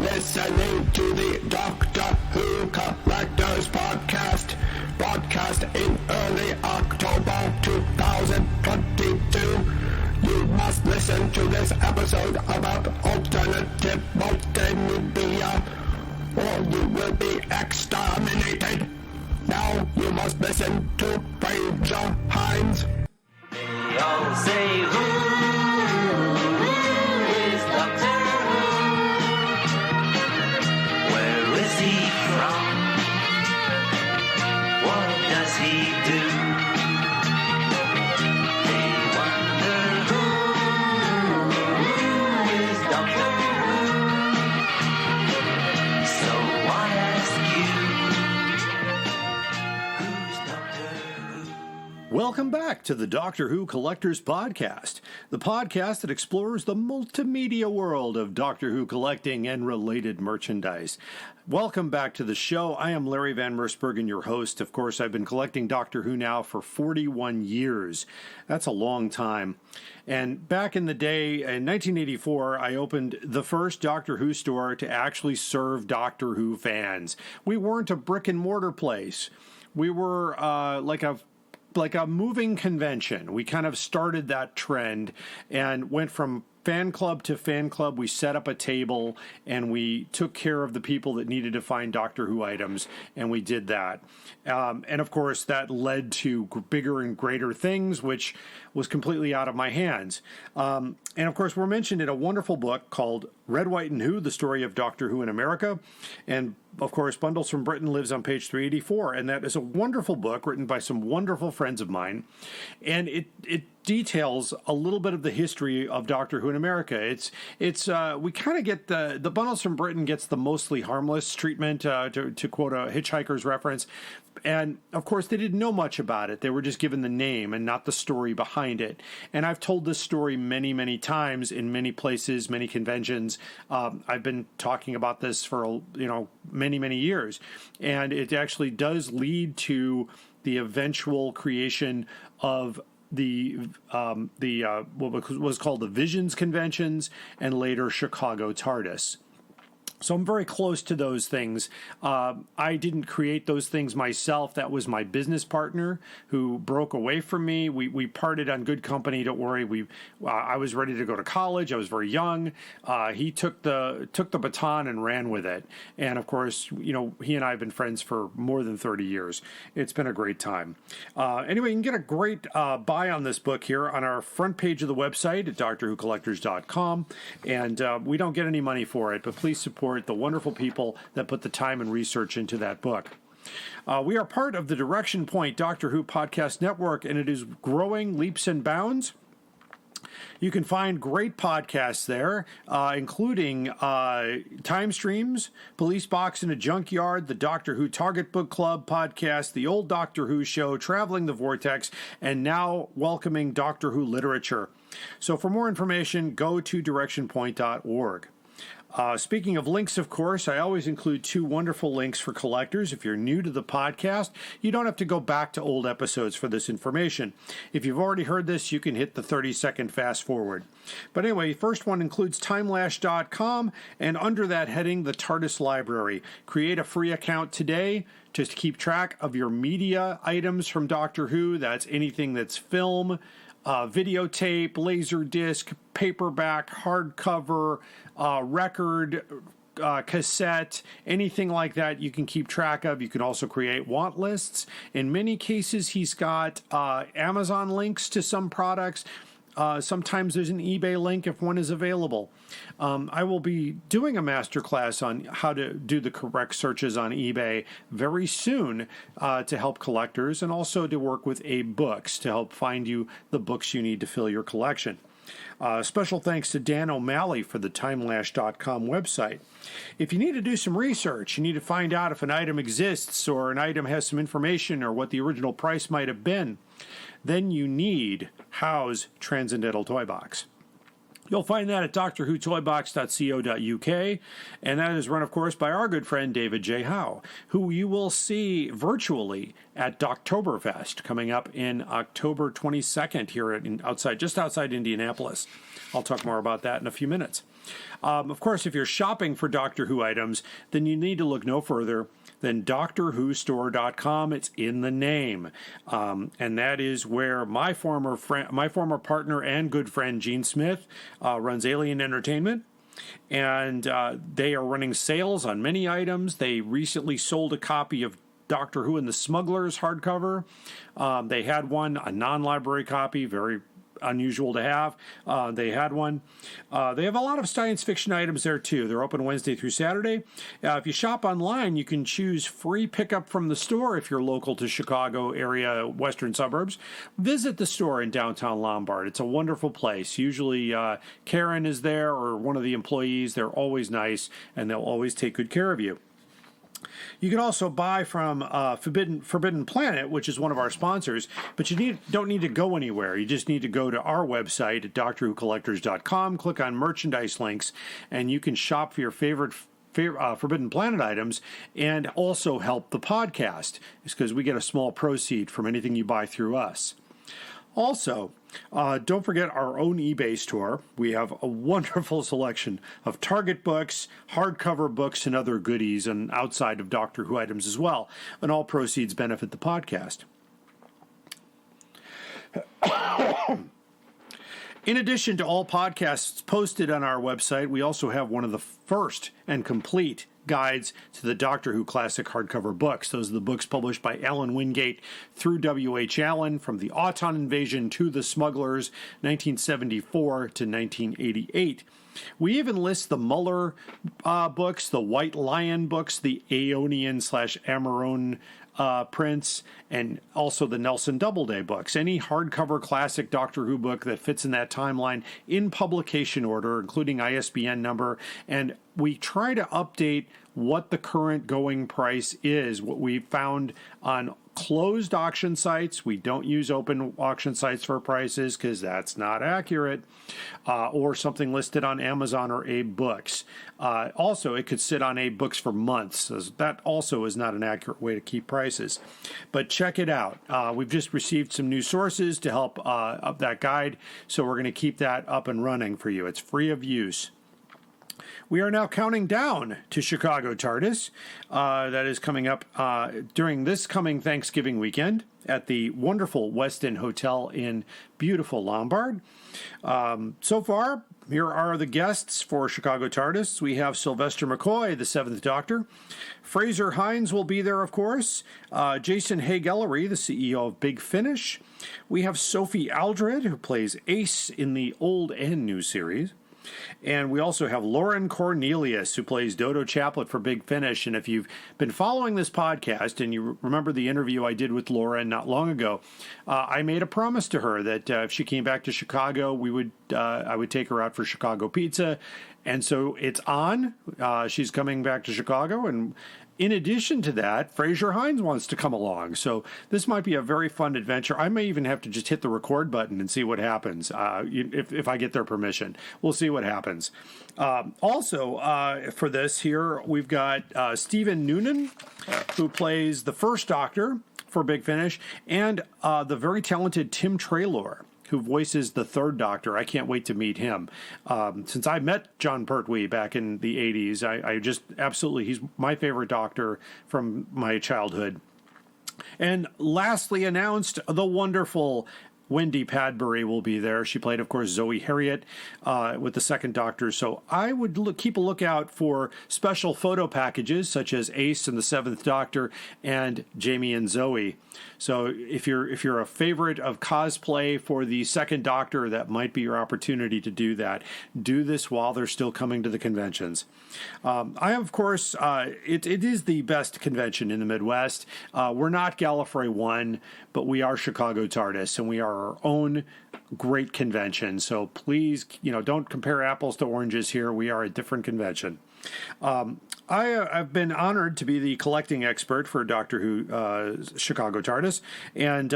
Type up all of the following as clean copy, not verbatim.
listening to the Doctor Who Collectors Podcast, broadcast in early October 2022. You must listen to this episode about alternative multimedia, or you will be exterminated. Now you must listen to Fraser Hines. They all say, who is Doctor Who? Where is he from? What does he do? They wonder who is Doctor Who? So I ask you, who's Doctor Who? Welcome back to the Doctor Who Collectors Podcast, the podcast that explores the multimedia world of Doctor Who collecting and related merchandise. Welcome back to the show. I am Larry Van Mersbergen, your host. Of course, I've been collecting Doctor Who now for 41 years. That's a long time. And back in the day, in 1984, I opened the first Doctor Who store to actually serve Doctor Who fans. We weren't a brick and mortar place. We were like a moving convention. We kind of started that trend and went from fan club to fan club. We set up a table and we took care of the people that needed to find Doctor Who items, and we did that. And of course, that led to bigger and greater things, which was completely out of my hands. And of course, we're mentioned in a wonderful book called Red, White, and Who, The Story of Doctor Who in America. And of course, Bundles from Britain lives on page 384. And that is a wonderful book written by some wonderful friends of mine. And it details a little bit of the history of Doctor Who in America. It's we kind of get the Bundles from Britain gets the mostly harmless treatment, to quote a Hitchhiker's reference. And of course, they didn't know much about it. They were just given the name and not the story behind it. And I've told this story many, many times in many places, many conventions. I've been talking about this for, many, many years. And it actually does lead to the eventual creation of what was called the Visions Conventions and later Chicago Tardis. So I'm very close to those things. I didn't create those things myself. That was my business partner who broke away from me. We parted on good company. Don't worry. I was ready to go to college. I was very young. He took the baton and ran with it. And of course, he and I have been friends for more than 30 years. It's been a great time. Anyway, you can get a great buy on this book here on our front page of the website at drwhocollectors.com. And we don't get any money for it, but please support the wonderful people that put the time and research into that book. We are part of the Direction Point Doctor Who Podcast Network, and it is growing leaps and bounds. You can find great podcasts there, including Time Streams, Police Box in a Junkyard, the Doctor Who Target Book Club podcast, The Old Doctor Who Show, Traveling the Vortex, and now welcoming Doctor Who Literature. So for more information, go to directionpoint.org. Speaking of links, of course, I always include two wonderful links for collectors. If you're new to the podcast, you don't have to go back to old episodes for this information. If you've already heard this, you can hit the 30-second fast forward. But anyway, first one includes timelash.com, and under that heading, the Tardis Library. Create a free account today to keep track of your media items from Doctor Who. That's anything that's film, videotape, laserdisc, paperback, hardcover, record, cassette, anything like that you can keep track of. You can also create want lists. In many cases, he's got Amazon links to some products. Sometimes there's an eBay link if one is available. I will be doing a masterclass on how to do the correct searches on eBay very soon to help collectors, and also to work with Abe Books to help find you the books you need to fill your collection. Special thanks to Dan O'Malley for the timelash.com website. If you need to do some research, you need to find out if an item exists or an item has some information or what the original price might have been, then you need Howe's Transcendental Toy Box. You'll find that at doctorwhotoybox.co.uk, and that is run, of course, by our good friend David J. Howe, who you will see virtually at Doctoberfest coming up in October 22nd here just outside Indianapolis. I'll talk more about that in a few minutes. Of course, if you're shopping for Doctor Who items, then you need to look no further than DoctorWhoStore.com. It's in the name, and that is where my former partner and good friend Gene Smith runs Alien Entertainment. And they are running sales on many items. They recently sold a copy of Doctor Who and the Smugglers hardcover. They had one, a non-library copy, very unusual to have. They had one. They have a lot of science fiction items there too. They're open Wednesday through Saturday. If you shop online, you can choose free pickup from the store if you're local to Chicago area, western suburbs. Visit the store in downtown Lombard. It's a wonderful place. Usually Karen is there or one of the employees. They're always nice and they'll always take good care of you. You can also buy from Forbidden Planet, which is one of our sponsors, but you don't need to go anywhere. You just need to go to our website at DoctorWhoCollectors.com, click on merchandise links, and you can shop for your favorite Forbidden Planet items and also help the podcast. It's because we get a small proceed from anything you buy through us. Also, don't forget our own eBay store. We have a wonderful selection of Target books, hardcover books, and other goodies, and outside of Doctor Who items as well. And all proceeds benefit the podcast. In addition to all podcasts posted on our website, we also have one of the first and complete guides to the Doctor Who classic hardcover books. Those are the books published by Alan Wingate through W.H. Allen, from the Auton Invasion to the Smugglers, 1974 to 1988. We even list the Muller books, the White Lion books, the Aeonian/Amarone prints, and also the Nelson Doubleday books. Any hardcover classic Doctor Who book that fits in that timeline in publication order, including ISBN number, and we try to update what the current going price is. What we found on closed auction sites, we don't use open auction sites for prices because that's not accurate, or something listed on Amazon or Abe Books. Also, it could sit on Abe Books for months. So that also is not an accurate way to keep prices. But check it out. We've just received some new sources to help up that guide, so we're going to keep that up and running for you. It's free of use. We are now counting down to Chicago Tardis. That is coming up during this coming Thanksgiving weekend at the wonderful West End Hotel in beautiful Lombard. So far, here are the guests for Chicago Tardis. We have Sylvester McCoy, the Seventh Doctor. Fraser Hines will be there, of course. Jason Haig-Ellery, the CEO of Big Finish. We have Sophie Aldred, who plays Ace in the old and new series. And we also have Lauren Cornelius, who plays Dodo Chaplet for Big Finish. And if you've been following this podcast and you remember the interview I did with Lauren not long ago, I made a promise to her that if she came back to Chicago, I would take her out for Chicago pizza. And so it's on. She's coming back to Chicago, and in addition to that, Fraser Hines wants to come along. So this might be a very fun adventure. I may even have to just hit the record button and see what happens if I get their permission. We'll see what happens. Also, for this here, we've got Stephen Noonan, who plays the First Doctor for Big Finish, and the very talented Tim Traylor, who voices the Third Doctor. I can't wait to meet him. Since I met John Pertwee back in the 80s, I just absolutely, he's my favorite Doctor from my childhood. And lastly announced, the wonderful Wendy Padbury will be there. She played, of course, Zoe Harriet with the Second Doctor. So I would keep a lookout for special photo packages such as Ace and the Seventh Doctor and Jamie and Zoe. So if you're a favorite of cosplay for the Second Doctor, that might be your opportunity to do that. Do this while they're still coming to the conventions. Of course, it is the best convention in the Midwest. We're not Gallifrey 1, but we are Chicago Tardis, and we are our own great convention. So please, don't compare apples to oranges here. We are a different convention. I've been honored to be the collecting expert for Doctor Who Chicago Tardis, and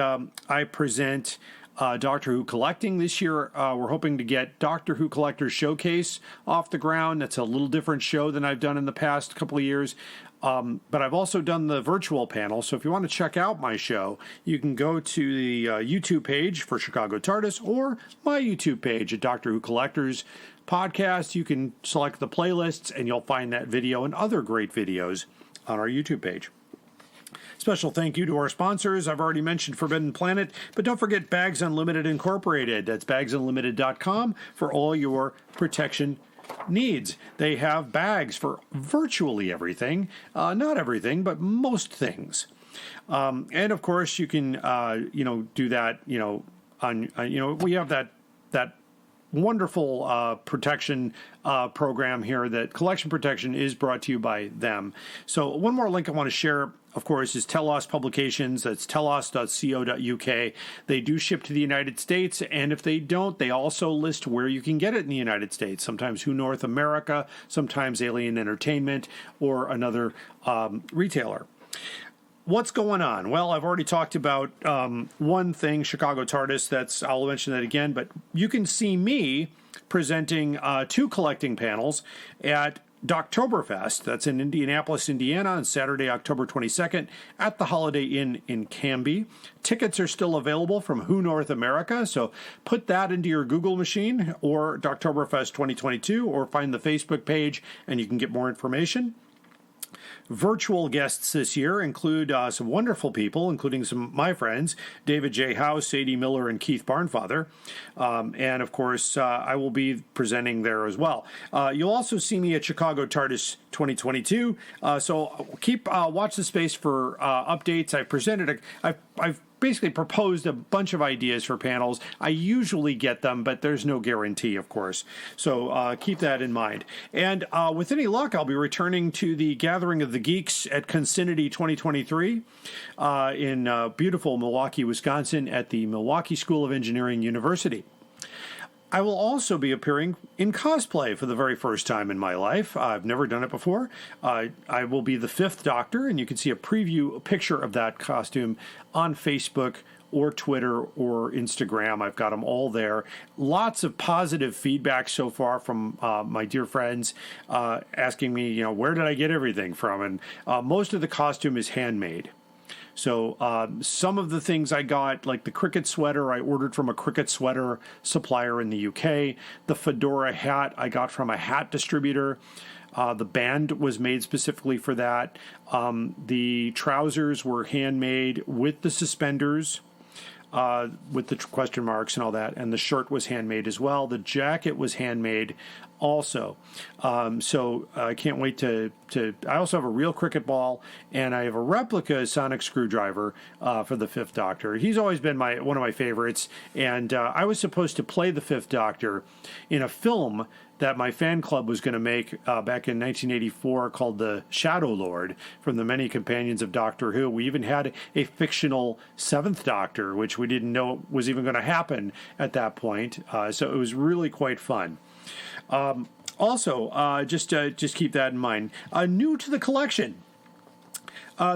I present Doctor Who collecting this year. We're hoping to get Doctor Who Collector's Showcase off the ground. That's a little different show than I've done in the past couple of years. But I've also done the virtual panel. So if you want to check out my show, you can go to the YouTube page for Chicago Tardis or my YouTube page at Doctor Who Collectors Podcast. You can select the playlists and you'll find that video and other great videos on our YouTube page. Special thank you to our sponsors. I've already mentioned Forbidden Planet, but don't forget Bags Unlimited Incorporated. That's bagsunlimited.com for all your protection needs. They have bags for virtually everything. Not everything, but most things. And of course, you can, do that, we have that wonderful protection program here. That collection protection is brought to you by them. So one more link I want to share, of course, is Telos Publications. That's telos.co.uk. They do ship to the United States, and if they don't, they also list where you can get it in the United States. Sometimes Who North America, sometimes Alien Entertainment, or another retailer. What's going on? Well, I've already talked about one thing, Chicago Tardis. I'll mention that again, but you can see me presenting 2 collecting panels at Doctoberfest. That's in Indianapolis, Indiana, on Saturday, October 22nd at the Holiday Inn in Canby. Tickets are still available from Who North America, so put that into your Google machine, or Doctoberfest 2022, or find the Facebook page and you can get more information. Virtual guests this year include some wonderful people, including some of my friends, David J. House, Sadie Miller, and Keith Barnfather. And, of course, I will be presenting there as well. You'll also see me at Chicago Tardis 2022. So watch the space for updates. I've basically proposed a bunch of ideas for panels. I usually get them, but there's no guarantee, of course. So keep that in mind. And with any luck, I'll be returning to the Gathering of the Geeks at Consinity 2023 in beautiful Milwaukee, Wisconsin at the Milwaukee School of Engineering University. I will also be appearing in cosplay for the very first time in my life. I've never done it before. I will be the 5th Doctor, and you can see a picture of that costume on Facebook or Twitter or Instagram. I've got them all there. Lots of positive feedback so far from my dear friends asking me, where did I get everything from? And most of the costume is handmade. So some of the things I got, like the cricket sweater, I ordered from a cricket sweater supplier in the UK. The fedora hat I got from a hat distributor. The band was made specifically for that. The trousers were handmade with the suspenders, with the question marks and all that. And the shirt was handmade as well. The jacket was handmade also. So I can't wait to I also have a real cricket ball, and I have a replica sonic screwdriver for the 5th Doctor. He's always been one of my favorites, and I was supposed to play the 5th Doctor in a film that my fan club was going to make back in 1984 called The Shadow Lord, from the many companions of Doctor Who. We even had a fictional 7th Doctor, which we didn't know was even going to happen at that point. So it was really quite fun. Also, just keep that in mind. New to the collection.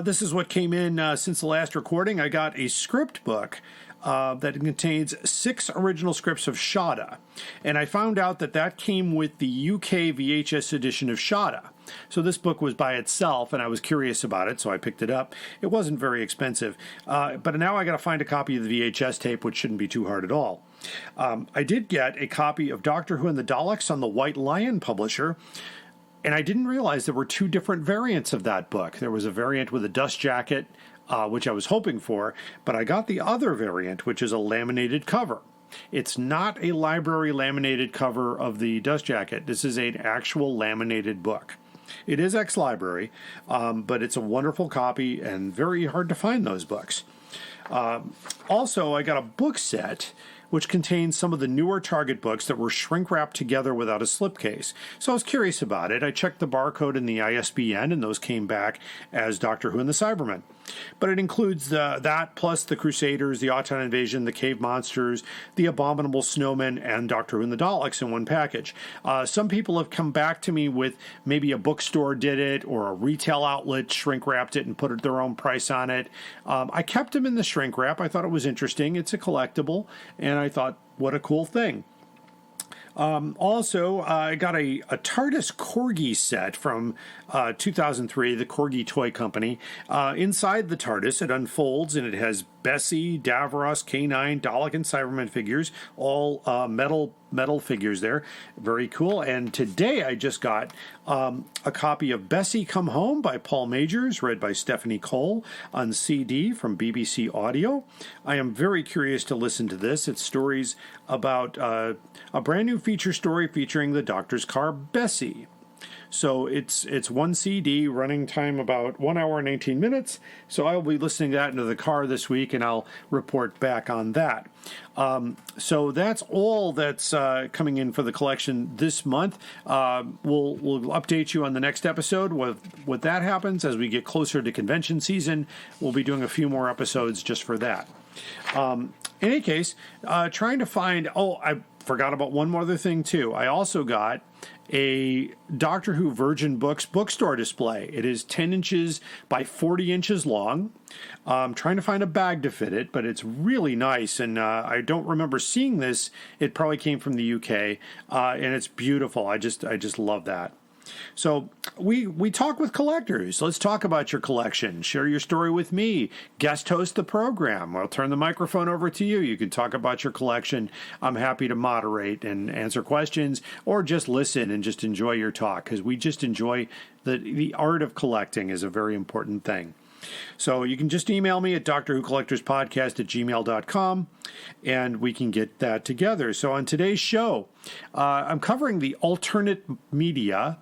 This is what came in since the last recording. I got a script book that contains 6 original scripts of Shada. And I found out that came with the UK VHS edition of Shada. So this book was by itself, and I was curious about it, so I picked it up. It wasn't very expensive. But now I got to find a copy of the VHS tape, which shouldn't be too hard at all. I did get a copy of Doctor Who and the Daleks on the White Lion publisher, and I didn't realize there were 2 different variants of that book. There was a variant with a dust jacket, which I was hoping for, but I got the other variant, which is a laminated cover. It's not a library laminated cover of the dust jacket. This is an actual laminated book. It is ex-library, but it's a wonderful copy and very hard to find those books. Also, I got a book set which contains some of the newer Target books that were shrink-wrapped together without a slipcase. So I was curious about it. I checked the barcode and the ISBN, and those came back as Doctor Who and the Cybermen. but it includes that plus the Crusaders, the Auton Invasion, the Cave Monsters, the Abominable Snowmen, and Doctor Who and the Daleks in one package. Some people have come back to me with maybe a bookstore did it or a retail outlet shrink wrapped it and put their own price on it. I kept them in the shrink wrap. I thought it was interesting. It's a collectible, and I thought, what a cool thing. Also, I got a Tardis Corgi Set from 2003, the Corgi Toy Company. Inside the TARDIS, it unfolds, and it has Bessie, Davros, K9, Dalek, and Cyberman figures, all metal figures there. Very cool. And today I just got a copy of Bessie Come Home by Paul Majors, read by Stephanie Cole on CD from BBC Audio. I am very curious to listen to this. It's stories about a brand new feature story featuring the Doctor's car, Bessie. So it's one CD, running time about 1 hour and 18 minutes. So I'll be listening to that into the car this week, and I'll report back on that. So that's all that's coming in for the collection this month. We'll update you on the next episode what that happens as we get closer to convention season. We'll be doing a few more episodes just for that. In any case, trying to find... Oh, I forgot about one more other thing, too. I also got a Doctor Who Virgin Books bookstore display. It is 10 inches by 40 inches long. I'm trying to find a bag to fit it, but it's really nice, and I don't remember seeing this. It probably came from the UK, and it's beautiful. I just love that. So we talk with collectors. Let's talk about your collection. Share your story with me. Guest host the program. I'll turn the microphone over to you. You can talk about your collection. I'm happy to moderate and answer questions or just listen and just enjoy your talk, because we just enjoy the art of collecting is a very important thing. So you can just email me at drwhocollectorspodcast@gmail.com, and we can get that together. So on today's show, I'm covering the alternate media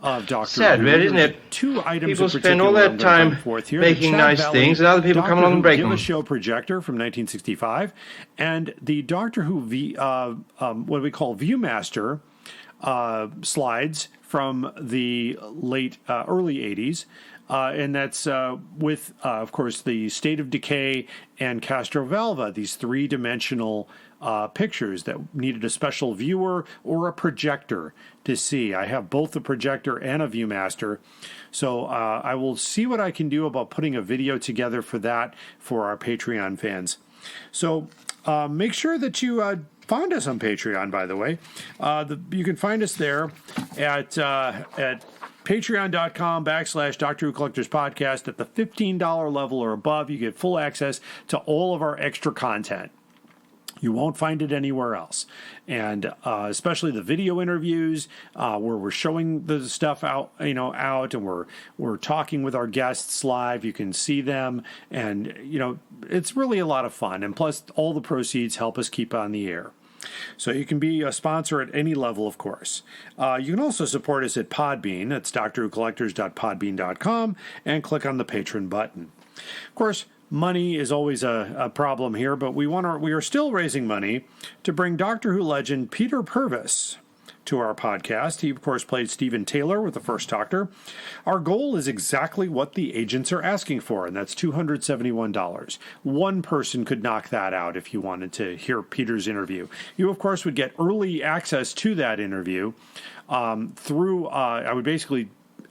of Doctor Sad, Who. really, isn't it? Two items People in spend all particular that time here. making The nice Valley things, and other people come along and break them. Doctor Who Give-A-Show Projector from 1965, and the Doctor Who what we call Viewmaster slides from the early 80s. And that's with, of course, the State of Decay and Castrovalva, these three-dimensional pictures that needed a special viewer or a projector to see. I have both a projector and a Viewmaster, so I will see what I can do about putting a video together for that for our Patreon fans. So make sure that you find us on Patreon, by the way. You can find us there at patreon.com/Doctor Who Collectors Podcast. At the $15 level or above, you get full access to all of our extra content. You won't find it anywhere else. And especially the video interviews where we're showing the stuff out, and we're talking with our guests live. You can see them, and it's really a lot of fun. And plus, all the proceeds help us keep on the air. So you can be a sponsor at any level, of course. You can also support us at Podbean. That's drwhocollectors.podbean.com, and click on the Patron button. Of course, money is always a problem here, but we are still raising money to bring Doctor Who legend Peter Purves to our podcast. He, of course, played Stephen Taylor with the first Doctor. Our goal is exactly what the agents are asking for, and that's $271. One person could knock that out if you wanted to hear Peter's interview. You, of course, would get early access to that interview through,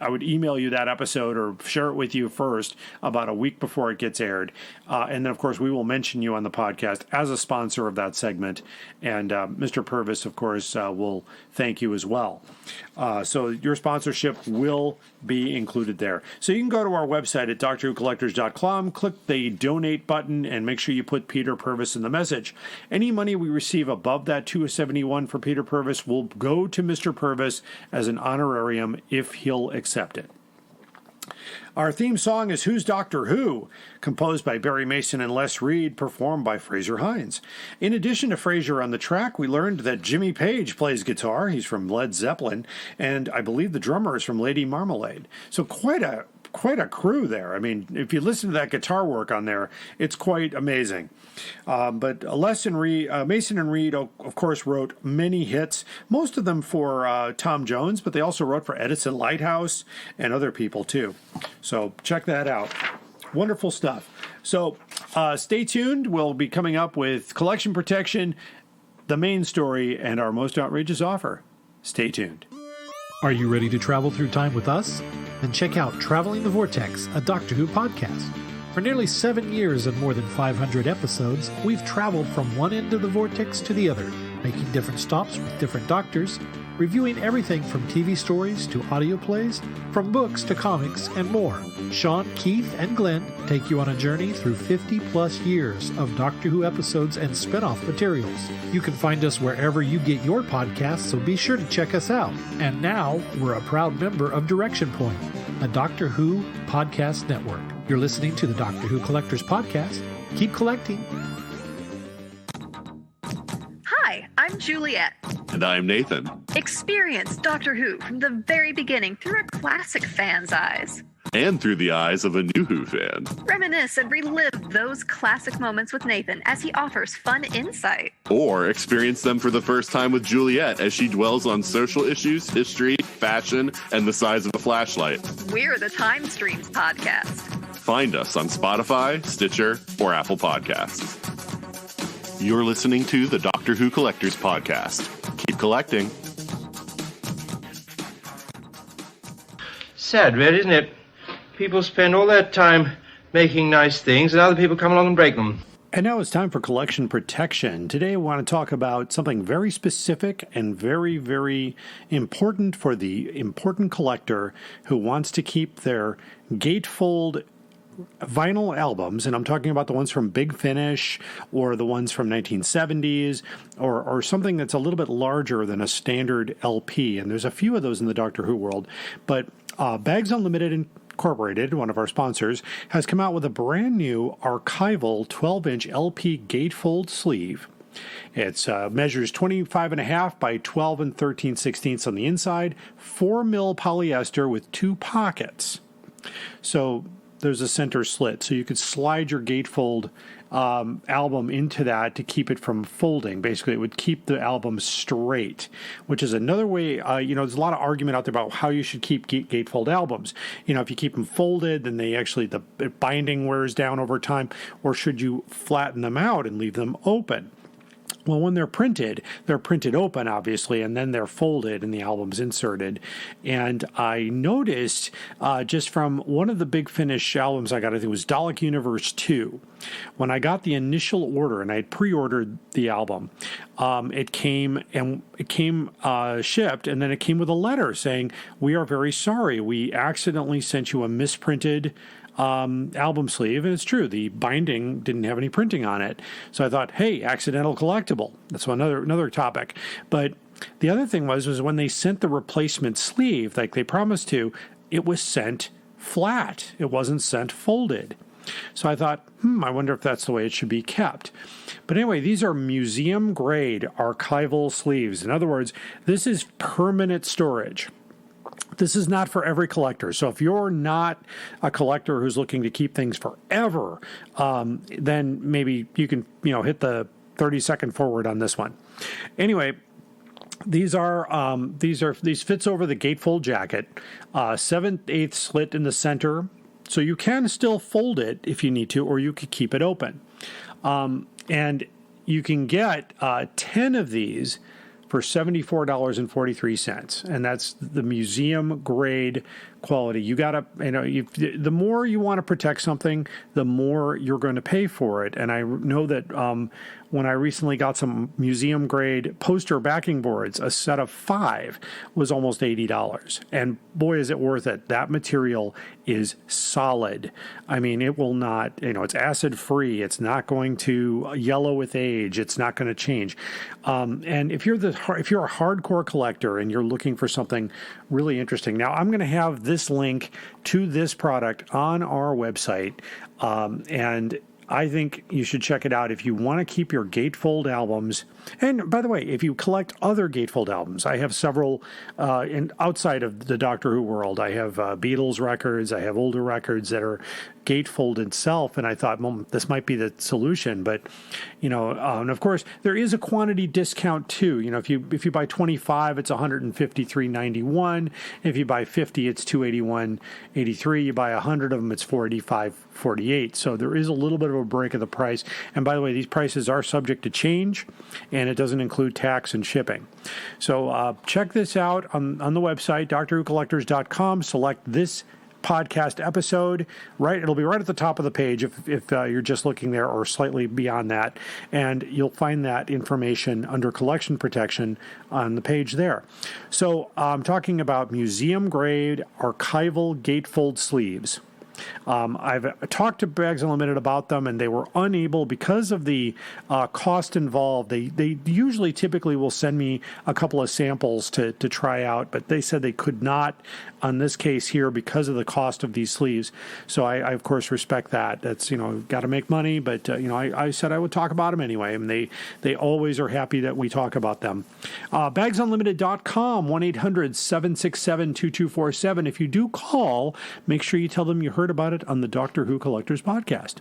I would email you that episode or share it with you first about a week before it gets aired. And then, of course, we will mention you on the podcast as a sponsor of that segment. And Mr. Purvis, of course, will thank you as well. So your sponsorship will be included there. So you can go to our website at drwhocollectors.com, click the donate button, and make sure you put Peter Purvis in the message. Any money we receive above that $271 for Peter Purvis will go to Mr. Purvis as an honorarium if he'll accept it. Our theme song is Who's Doctor Who, composed by Barry Mason and Les Reed, performed by Fraser Hines. In addition to Fraser on the track, we learned that Jimmy Page plays guitar. He's from Led Zeppelin, and I believe the drummer is from Lady Marmalade. So quite a crew there. I mean, if you listen to that guitar work on there, it's quite amazing. But Mason and Reed, of course, wrote many hits, most of them for Tom Jones, but they also wrote for Edison Lighthouse and other people, too. So check that out. Wonderful stuff. So stay tuned. We'll be coming up with collection protection, the main story, and our most outrageous offer. Stay tuned. Are you ready to travel through time with us? Then check out Traveling the Vortex, a Doctor Who podcast. For nearly 7 years and more than 500 episodes, we've traveled from one end of the vortex to the other, making different stops with different doctors, reviewing everything from TV stories to audio plays, from books to comics, and more. Sean, Keith, and Glenn take you on a journey through 50-plus years of Doctor Who episodes and spin-off materials. You can find us wherever you get your podcasts, so be sure to check us out. And now, we're a proud member of Direction Point, a Doctor Who podcast network. You're listening to the Doctor Who Collectors Podcast. Keep collecting. Hi, I'm Juliet. And I'm Nathan. Experience Doctor Who from the very beginning through a classic fan's eyes. And through the eyes of a new Who fan. Reminisce and relive those classic moments with Nathan as he offers fun insight. Or experience them for the first time with Juliet as she dwells on social issues, history, fashion, and the size of a flashlight. We're the Time Streams Podcast. Find us on Spotify, Stitcher, or Apple Podcasts. You're listening to the Doctor Who Collectors Podcast. Keep collecting. Sad, really, isn't it? People spend all that time making nice things, and other people come along and break them. And now it's time for collection protection. Today I want to talk about something very specific and very, very important for the important collector who wants to keep their gatefold vinyl albums, and I'm talking about the ones from Big Finish or the ones from 1970s or something that's a little bit larger than a standard LP. And there's a few of those in the Doctor Who world, but Bags Unlimited Incorporated, one of our sponsors, has come out with a brand new archival 12-inch LP gatefold sleeve. It measures 25.5 by 12 and 13/16 on the inside, 4 mil polyester with 2 pockets. So there's a center slit, so you could slide your gatefold album into that to keep it from folding. Basically, it would keep the album straight, which is another way. There's a lot of argument out there about how you should keep gatefold albums. If you keep them folded, then the binding wears down over time, or should you flatten them out and leave them open? Well, when they're printed open, obviously, and then they're folded and the album's inserted. And I noticed just from one of the Big Finish albums I got, I think it was Dalek Universe 2, when I got the initial order and I had pre-ordered the album, it came shipped, and then it came with a letter saying, "We are very sorry. We accidentally sent you a misprinted album sleeve," and it's true, the binding didn't have any printing on it. So I thought, hey, accidental collectible. That's another topic. But the other thing was when they sent the replacement sleeve, like they promised to, it was sent flat. It wasn't sent folded. So I thought, I wonder if that's the way it should be kept. But anyway, these are museum grade archival sleeves. In other words, this is permanent storage. This is not for every collector. So if you're not a collector who's looking to keep things forever, then maybe you can, hit the 30-second forward on this one. Anyway, these fits over the gatefold jacket, 7/8 slit in the center, so you can still fold it if you need to, or you could keep it open. And you can get 10 of these for $74.43, and that's the museum grade quality. You gotta, the more you want to protect something, the more you're going to pay for it. And I know that when I recently got some museum grade poster backing boards, a set of 5 was almost $80. And boy, is it worth it. That material is solid. I mean, it will not, it's acid free. It's not going to yellow with age. It's not going to change. And if you're a hardcore collector and you're looking for something really interesting, now I'm going to have this link to this product on our website. And I think you should check it out if you want to keep your Gatefold albums. And by the way, if you collect other Gatefold albums, I have several outside of the Doctor Who world. I have Beatles records. I have older records that are Gatefold itself, and I thought, well, this might be the solution. But and of course, there is a quantity discount too. If you buy 25, it's $153.91. If you buy 50, it's $281.83. You buy 100 of them, it's $485.48. So there is a little bit of a break of the price. And by the way, these prices are subject to change, and it doesn't include tax and shipping. So check this out on the website, drwhocollectors.com. Select this podcast episode. It'll be right at the top of the page if you're just looking there, or slightly beyond that, and you'll find that information under collection protection on the page there. So I'm talking about museum grade archival Gatefold sleeves. I've talked to Bags Unlimited about them, and they were unable, because of the cost involved. They usually typically will send me a couple of samples to try out, but they said they could not on this case here because of the cost of these sleeves. So I of course respect that. That's, got to make money, but I said I would talk about them anyway, and they always are happy that we talk about them. BagsUnlimited.com, 1-800-767-2247. If you do call, make sure you tell them you heard about it on the Doctor Who Collectors Podcast.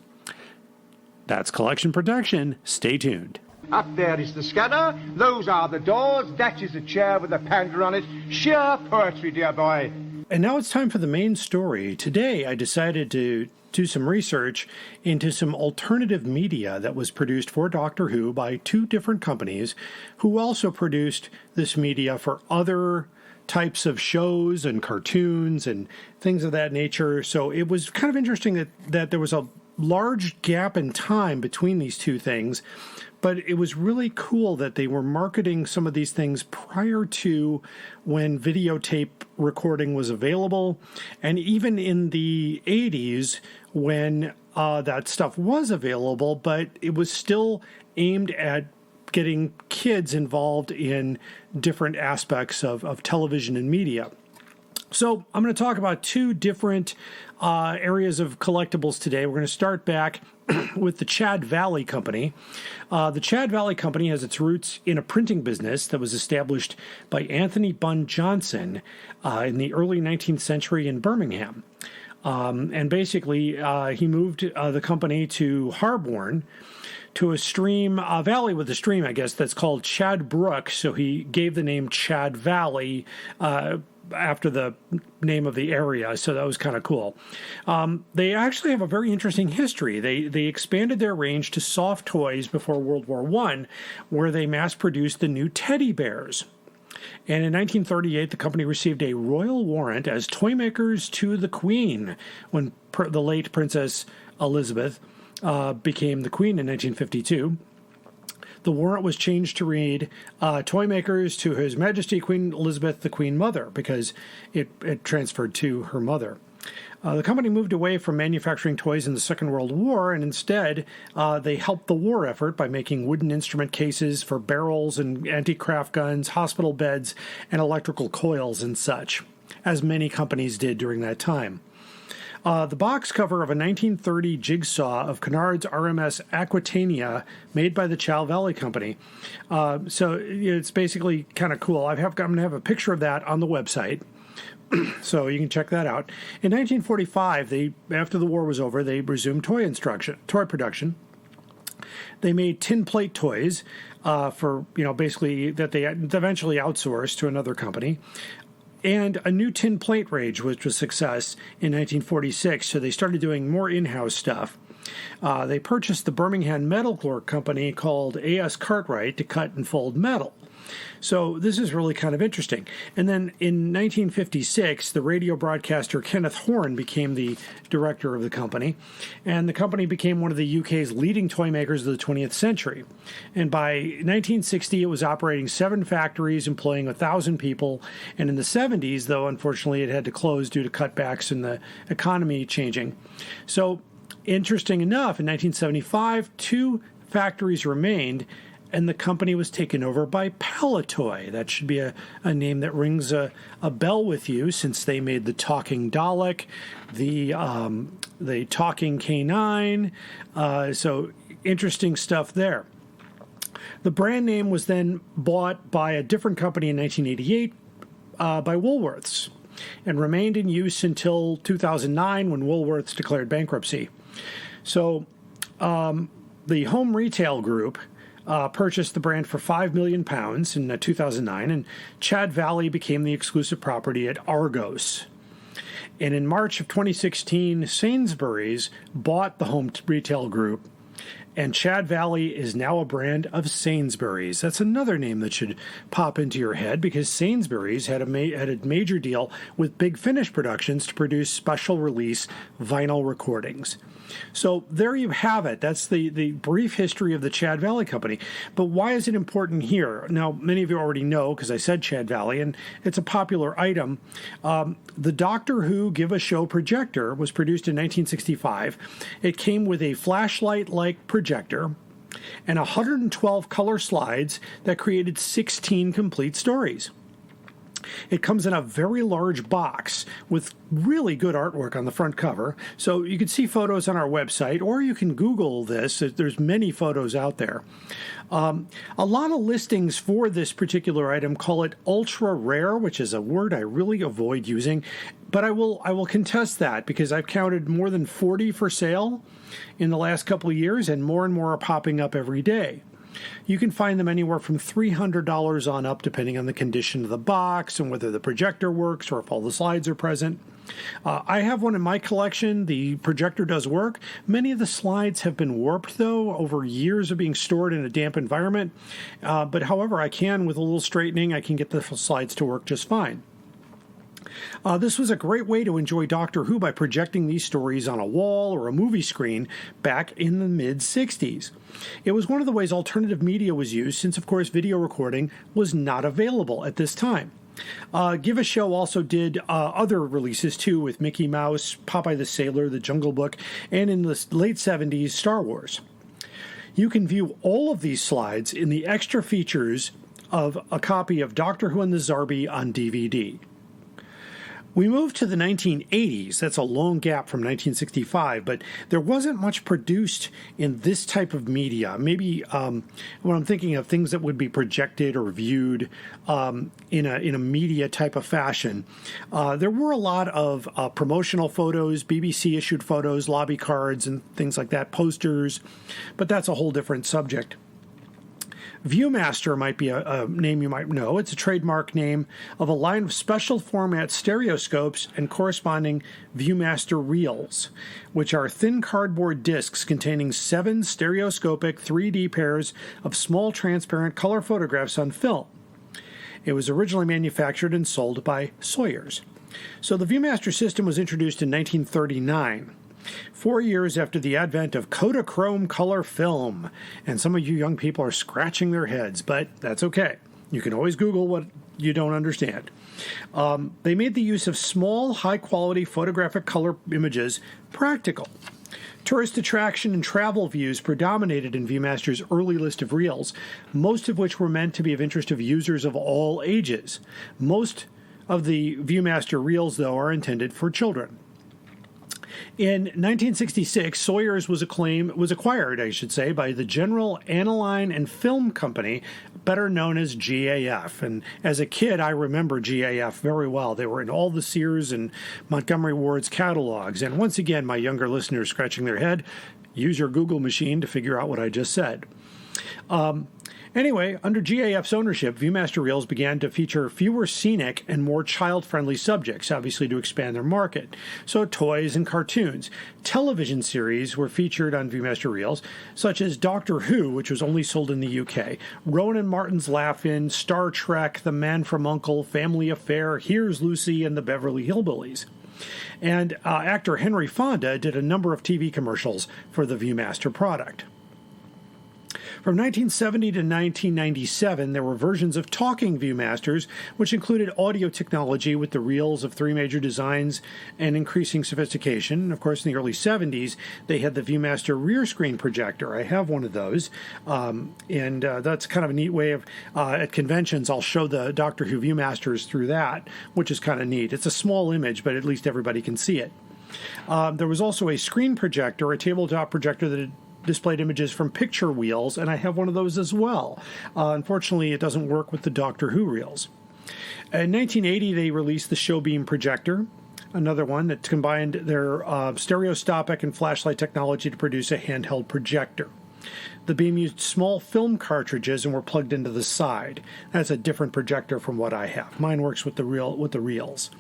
That's collection protection. Stay tuned. Up there is the scanner, those are the doors, that is a chair with a panda on it. Sheer poetry, dear boy. And now it's time for the main story. Today I decided to do some research into some alternative media that was produced for Doctor Who by two different companies who also produced this media for other types of shows and cartoons and things of that nature. So it was kind of interesting that there was a large gap in time between these two things, but it was really cool that they were marketing some of these things prior to when videotape recording was available, and even in the 80s when that stuff was available, but it was still aimed at getting kids involved in different aspects of television and media. So I'm going to talk about two different areas of collectibles today. We're going to start back with the Chad Valley Company. The Chad Valley Company has its roots in a printing business that was established by Anthony Bunn Johnson in the early 19th century in Birmingham. And basically, he moved the company to Harborne, to a valley with a stream, I guess, that's called Chad Brook. So he gave the name Chad Valley after the name of the area. So that was kind of cool. They actually have a very interesting history. They expanded their range to soft toys before World War I, where they mass-produced the new teddy bears. And in 1938, the company received a royal warrant as toy makers to the Queen when the late Princess Elizabeth became the Queen in 1952. The warrant was changed to read, toy makers to His Majesty Queen Elizabeth, the Queen Mother, because it transferred to her mother. The company moved away from manufacturing toys in the Second World War, and instead they helped the war effort by making wooden instrument cases for barrels and anti-craft guns, hospital beds, and electrical coils and such, as many companies did during that time. The box cover of a 1930 jigsaw of Kennard's RMS Aquitania made by the Chad Valley Company. So it's basically kind of cool. I'm going to have a picture of that on the website, so you can check that out. In 1945, after the war was over, they resumed toy production. They made tin plate toys for, basically that they eventually outsourced to another company. And a new tin plate range, which was a success in 1946, so they started doing more in-house stuff. They purchased the Birmingham metalwork company called A.S. Cartwright to cut and fold metal. So this is really kind of interesting. And then in 1956, the radio broadcaster Kenneth Horne became the director of the company, and the company became one of the UK's leading toy makers of the 20th century. And by 1960, it was operating 7 factories, employing 1,000 people. And in the 70s, though, unfortunately, it had to close due to cutbacks in the economy changing. So interesting enough, in 1975, 2 factories remained, and the company was taken over by Palitoy. That should be a name that rings a bell with you, since they made the talking Dalek, the talking K9. So interesting stuff there. The brand name was then bought by a different company in 1988 by Woolworths, and remained in use until 2009 when Woolworths declared bankruptcy. So the Home Retail Group purchased the brand for £5 million in 2009, and Chad Valley became the exclusive property at Argos. And in March of 2016, Sainsbury's bought the Home Retail Group, and Chad Valley is now a brand of Sainsbury's. That's another name that should pop into your head, because Sainsbury's had a major deal with Big Finish Productions to produce special release vinyl recordings. So there you have it. That's the brief history of the Chad Valley Company. But why is it important here? Now, many of you already know, because I said Chad Valley, and it's a popular item. The Doctor Who Give-A-Show Projector was produced in 1965. It came with a flashlight-like projector and 112 color slides that created 16 complete stories. It comes in a very large box with really good artwork on the front cover. So you can see photos on our website, or you can Google this. There's many photos out there. A lot of listings for this particular item call it ultra rare, which is a word I really avoid using. But I will contest that, because I've counted more than 40 for sale in the last couple of years, and more are popping up every day. You can find them anywhere from $300 on up, depending on the condition of the box and whether the projector works or if all the slides are present. I have one in my collection. The projector does work. Many of the slides have been warped, though, over years of being stored in a damp environment. But however, with a little straightening, I can get the slides to work just fine. This was a great way to enjoy Doctor Who by projecting these stories on a wall or a movie screen back in the mid-60s. It was one of the ways alternative media was used, since, of course, video recording was not available at this time. Give-A-Show also did other releases, too, with Mickey Mouse, Popeye the Sailor, The Jungle Book, and in the late 70s, Star Wars. You can view all of these slides in the extra features of a copy of Doctor Who and the Zarbi on DVD. We moved to the 1980s. That's a long gap from 1965, but there wasn't much produced in this type of media. Maybe when I'm thinking of things that would be projected or viewed in a media type of fashion, there were a lot of promotional photos, BBC issued photos, lobby cards, and things like that, posters, but that's a whole different subject. Viewmaster might be a name you might know. It's a trademark name of a line of special format stereoscopes and corresponding Viewmaster reels, which are thin cardboard discs containing 7 stereoscopic 3D pairs of small transparent color photographs on film. It was originally manufactured and sold by Sawyer's. So the Viewmaster system was introduced in 1939. 4 years after the advent of Kodachrome color film. And some of you young people are scratching their heads, but that's okay. You can always Google what you don't understand. They made the use of small, high-quality photographic color images practical. Tourist attraction and travel views predominated in Viewmaster's early list of reels, most of which were meant to be of interest of users of all ages. Most of the Viewmaster reels, though, are intended for children. In 1966, Sawyer's was acquired, by the General Aniline and Film Company, better known as GAF. And as a kid, I remember GAF very well. They were in all the Sears and Montgomery Ward's catalogs. And once again, my younger listeners scratching their head, use your Google machine to figure out what I just said. Anyway, under GAF's ownership, Viewmaster reels began to feature fewer scenic and more child-friendly subjects, obviously to expand their market. So toys and cartoons. Television series were featured on Viewmaster reels, such as Doctor Who, which was only sold in the UK, Rowan and Martin's Laugh-In, Star Trek, The Man from U.N.C.L.E., Family Affair, Here's Lucy, and the Beverly Hillbillies. And actor Henry Fonda did a number of TV commercials for the Viewmaster product. From 1970 to 1997, there were versions of talking Viewmasters, which included audio technology with the reels of 3 major designs and increasing sophistication. And of course, in the early 70s, they had the Viewmaster rear screen projector. I have one of those, and that's kind of a neat way of, at conventions, I'll show the Doctor Who Viewmasters through that, which is kind of neat. It's a small image, but at least everybody can see it. There was also a screen projector, a tabletop projector that displayed images from picture wheels, and I have one of those as well. Unfortunately, it doesn't work with the Doctor Who reels. In 1980, they released the Showbeam projector, another one that combined their stereoscopic and flashlight technology to produce a handheld projector. The beam used small film cartridges and were plugged into the side. That's a different projector from what I have. Mine works with the reels.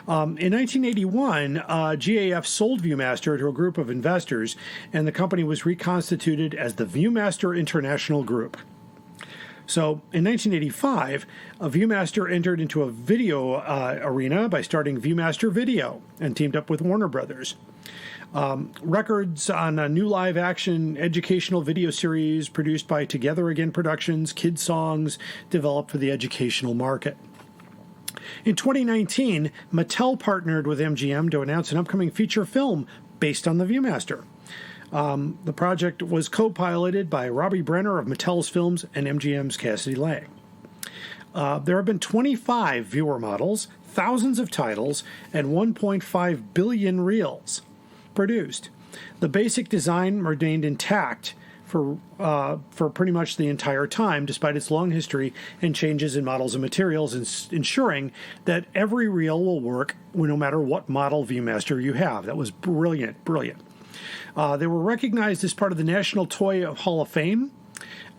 In 1981, GAF sold Viewmaster to a group of investors, and the company was reconstituted as the Viewmaster International Group. So, in 1985, Viewmaster entered into a video arena by starting Viewmaster Video and teamed up with Warner Brothers. Records on a new live-action educational video series produced by Together Again Productions, Kid Songs, developed for the educational market. In 2019, Mattel partnered with MGM to announce an upcoming feature film based on the Viewmaster. The project was co-piloted by Robbie Brenner of Mattel's Films and MGM's Cassidy Lang. There have been 25 viewer models, thousands of titles, and 1.5 billion reels produced. The basic design remained intact for pretty much the entire time, despite its long history and changes in models and materials, ensuring that every reel will work no matter what model Viewmaster you have. That was brilliant. They were recognized as part of the National Toy Hall of Fame,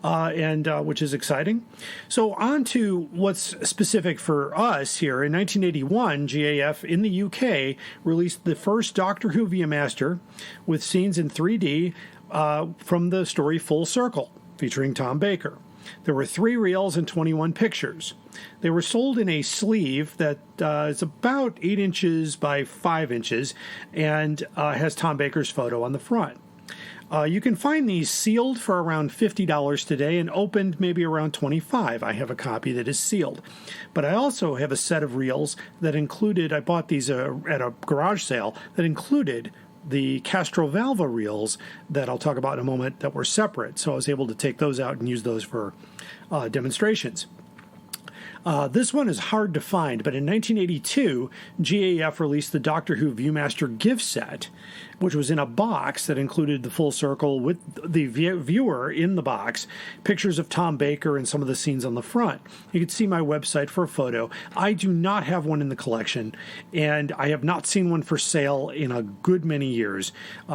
and which is exciting. So on to what's specific for us here. In 1981, GAF in the UK released the first Doctor Who Viewmaster with scenes in 3D from the story Full Circle, featuring Tom Baker. There were 3 reels and 21 pictures. They were sold in a sleeve that is about 8 inches by 5 inches and has Tom Baker's photo on the front. You can find these sealed for around $50 today and opened maybe around $25. I have a copy that is sealed. But I also have a set of reels that included, I bought these at a garage sale, that included the Castrovalva reels that I'll talk about in a moment that were separate. So I was able to take those out and use those for demonstrations. This one is hard to find, but in 1982, GAF released the Doctor Who Viewmaster gift set, which was in a box that included the Full Circle with the viewer in the box, pictures of Tom Baker and some of the scenes on the front. You can see my website for a photo. I do not have one in the collection, and I have not seen one for sale in a good many years.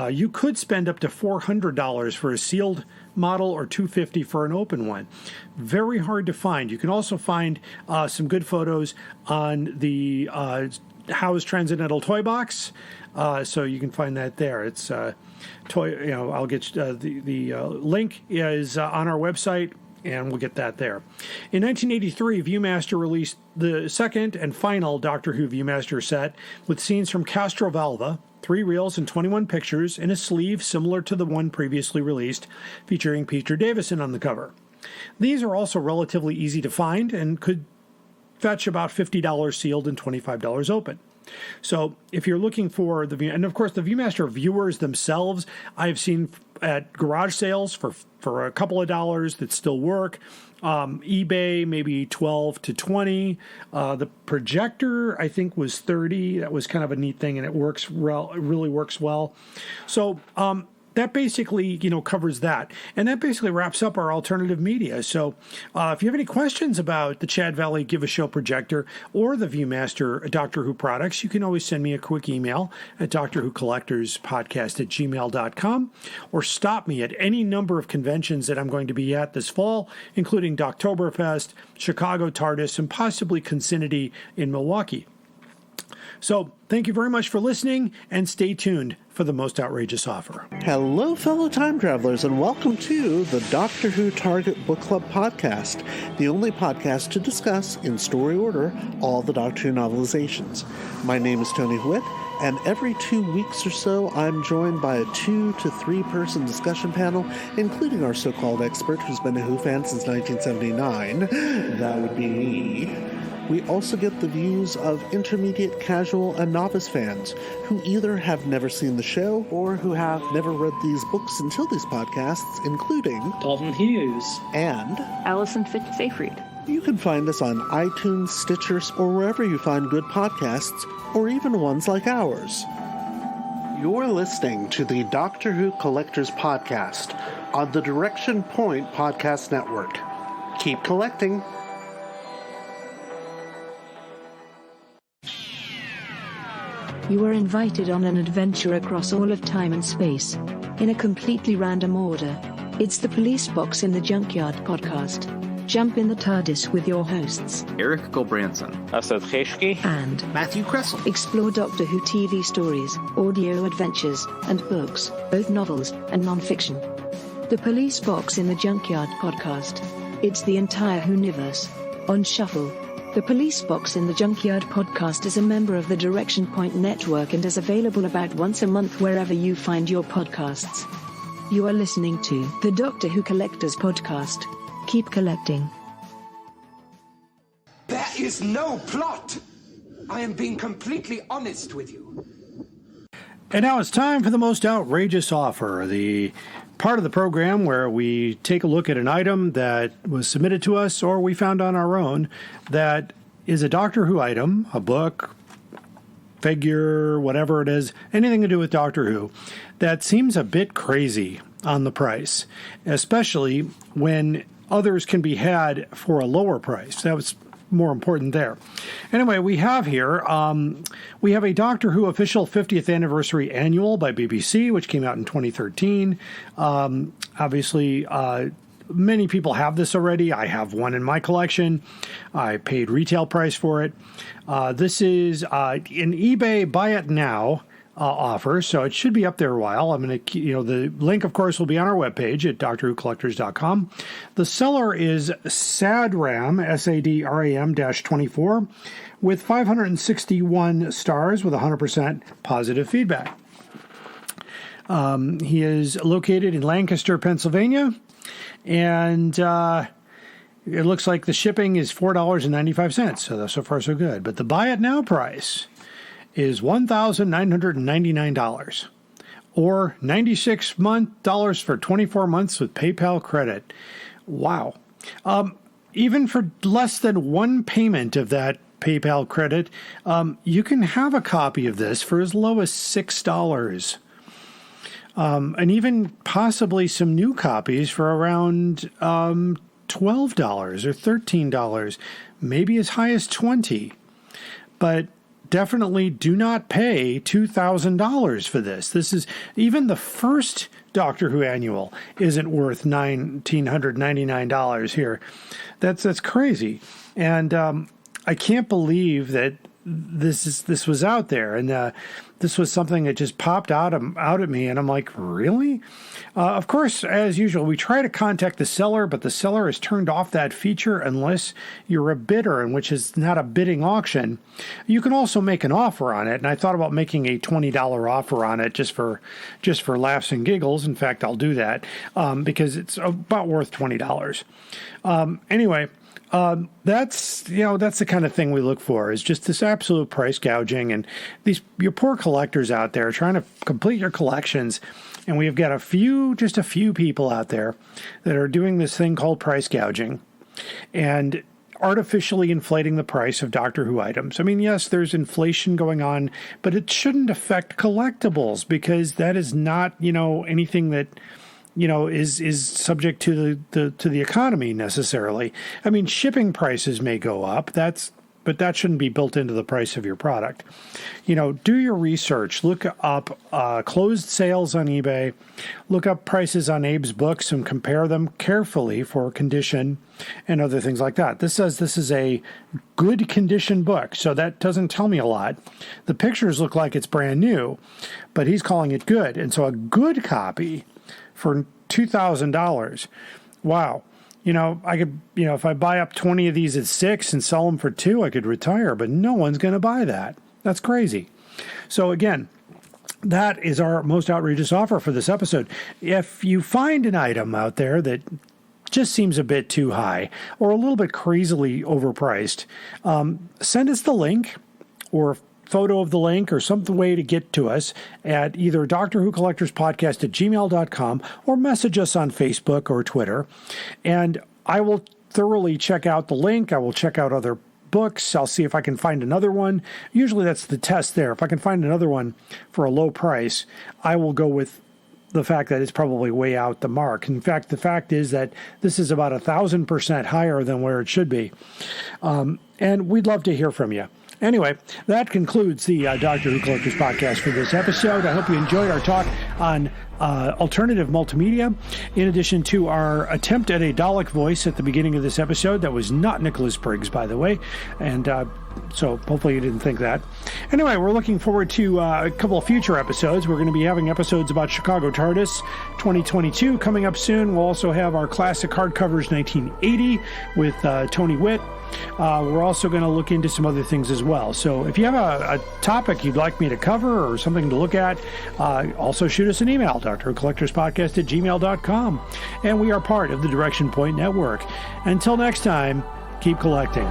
You could spend up to $400 for a sealed model or $250 for an open one. Very hard to find. You can also find some good photos on the Howe's Transcendental Toy Box, so you can find that there. It's toy. I'll get the link is on our website, and we'll get that there. In 1983, Viewmaster released the second and final Doctor Who Viewmaster set with scenes from Castrovalva, 3 reels and 21 pictures in a sleeve similar to the one previously released, featuring Peter Davison on the cover. These are also relatively easy to find and could fetch about $50 sealed and $25 open. So if you're looking for and of course the Viewmaster viewers themselves, I've seen at garage sales for a couple of dollars that still work. eBay maybe 12 to 20. The projector I think was 30. That was kind of a neat thing, and it works really works well. So that basically, covers that. And that basically wraps up our alternative media. So if you have any questions about the Chad Valley Give-A-Show Projector or the Viewmaster Doctor Who products, you can always send me a quick email at drwhocollectorspodcast@gmail.com, or stop me at any number of conventions that I'm going to be at this fall, including Doctoberfest, Chicago Tardis, and possibly Consinity in Milwaukee. So thank you very much for listening, and stay tuned for the most outrageous offer. Hello, fellow time travelers, and welcome to the Doctor Who Target Book Club podcast, the only podcast to discuss, in story order, all the Doctor Who novelizations. My name is Tony Witt, And every 2 weeks or so, I'm joined by a 2 to 3 person discussion panel, including our so-called expert who's been a Who fan since 1979. That would be me. We also get the views of intermediate, casual, and novice fans who either have never seen the show or who have never read these books until these podcasts, including Dalton Hughes and Allison Seyfried. You can find us on iTunes, Stitcher, or wherever you find good podcasts, or even ones like ours. You're listening to the Doctor Who Collectors Podcast on the Direction Point Podcast Network. Keep collecting. You are invited on an adventure across all of time and space, in a completely random order. It's the Police Box in the Junkyard podcast. Jump in the Tardis with your hosts, Eric Gulbranson, Asad Kheshki, and Matthew Kressel. Explore Doctor Who TV stories, audio adventures, and books, both novels and non-fiction. The Police Box in the Junkyard podcast. It's the entire Whoniverse on shuffle. The Police Box in the Junkyard podcast is a member of the Direction Point Network and is available about once a month wherever you find your podcasts. You are listening to the Doctor Who Collectors Podcast. Keep collecting. There is no plot. I am being completely honest with you. And now it's time for the most outrageous offer, the part of the program where we take a look at an item that was submitted to us or we found on our own that is a Doctor Who item, a book, figure, whatever it is, anything to do with Doctor Who, that seems a bit crazy on the price, especially when others can be had for a lower price. That was more important there. Anyway, we have here, we have a Doctor Who official 50th anniversary annual by BBC, which came out in 2013. Obviously, many people have this already. I have one in my collection. I paid retail price for it. This is an eBay buy it now offer, so it should be up there a while. I'm going to, the link, of course, will be on our webpage at DoctorWhoCollectors.com. The seller is SADRAM, SADRAM-24, with 561 stars with 100% positive feedback. He is located in Lancaster, Pennsylvania, and it looks like the shipping is $4.95, so far so good. But the buy it now price is $1,999, or $96 for 24 months with PayPal credit. Wow. Even for less than one payment of that PayPal credit, you can have a copy of this for as low as $6. And even possibly some new copies for around $12 or $13, maybe as high as $20. But definitely do not pay $2,000 for this. This is, even the first Doctor Who annual isn't worth $1,999 here. That's crazy. And I can't believe that this was out there, and this was something that just popped out at me, and I'm like, really? Of course, as usual, we try to contact the seller, but the seller has turned off that feature unless you're a bidder, and which is not a bidding auction. You can also make an offer on it, and I thought about making a $20 offer on it just for laughs and giggles. In fact, I'll do that because it's about worth $20. Anyway. That's the kind of thing we look for, is just this absolute price gouging, and your poor collectors out there trying to complete your collections. And we've got just a few people out there that are doing this thing called price gouging and artificially inflating the price of Doctor Who items. I mean, yes, there's inflation going on, but it shouldn't affect collectibles, because that is not, anything that is subject to the economy necessarily. I mean, shipping prices may go up. But that shouldn't be built into the price of your product. Do your research. Look up closed sales on eBay. Look up prices on Abe's books and compare them carefully for condition and other things like that. This says this is a good condition book, so that doesn't tell me a lot. The pictures look like it's brand new, but he's calling it good. And so a good copy for $2,000. Wow. I could, if I buy up 20 of these at $6 and sell them for $2, I could retire, but no one's going to buy that. That's crazy. So again, that is our most outrageous offer for this episode. If you find an item out there that just seems a bit too high or a little bit crazily overpriced, send us the link or photo of the link or some way to get to us at either Doctor Who Collectors Podcast at gmail.com or message us on Facebook or Twitter. And I will thoroughly check out the link. I will check out other books. I'll see if I can find another one. Usually that's the test there. If I can find another one for a low price, I will go with the fact that it's probably way out the mark. In fact, the fact is that this is about 1,000% higher than where it should be. And we'd love to hear from you. Anyway, that concludes the Doctor Who Collectors Podcast for this episode. I hope you enjoyed our talk on alternative multimedia, in addition to our attempt at a Dalek voice at the beginning of this episode. That was not Nicholas Briggs, by the way, and so hopefully you didn't think that. Anyway, we're looking forward to a couple of future episodes. We're going to be having episodes about Chicago Tardis 2022 coming up soon. We'll also have our classic hardcovers 1980 with Tony Witt. We're also going to look into some other things as well. So if you have a topic you'd like me to cover or something to look at, also shoot us an email, drcollectorspodcast at gmail.com. And we are part of the Direction Point Network. Until next time, keep collecting.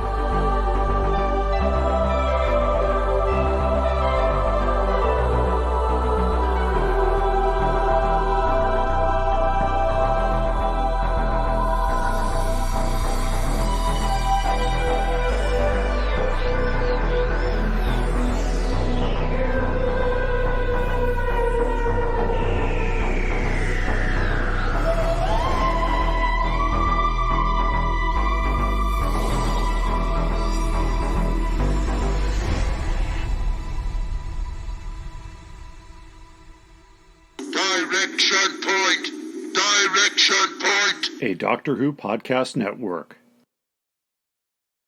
Direction Point! Direction Point! A Doctor Who Podcast Network.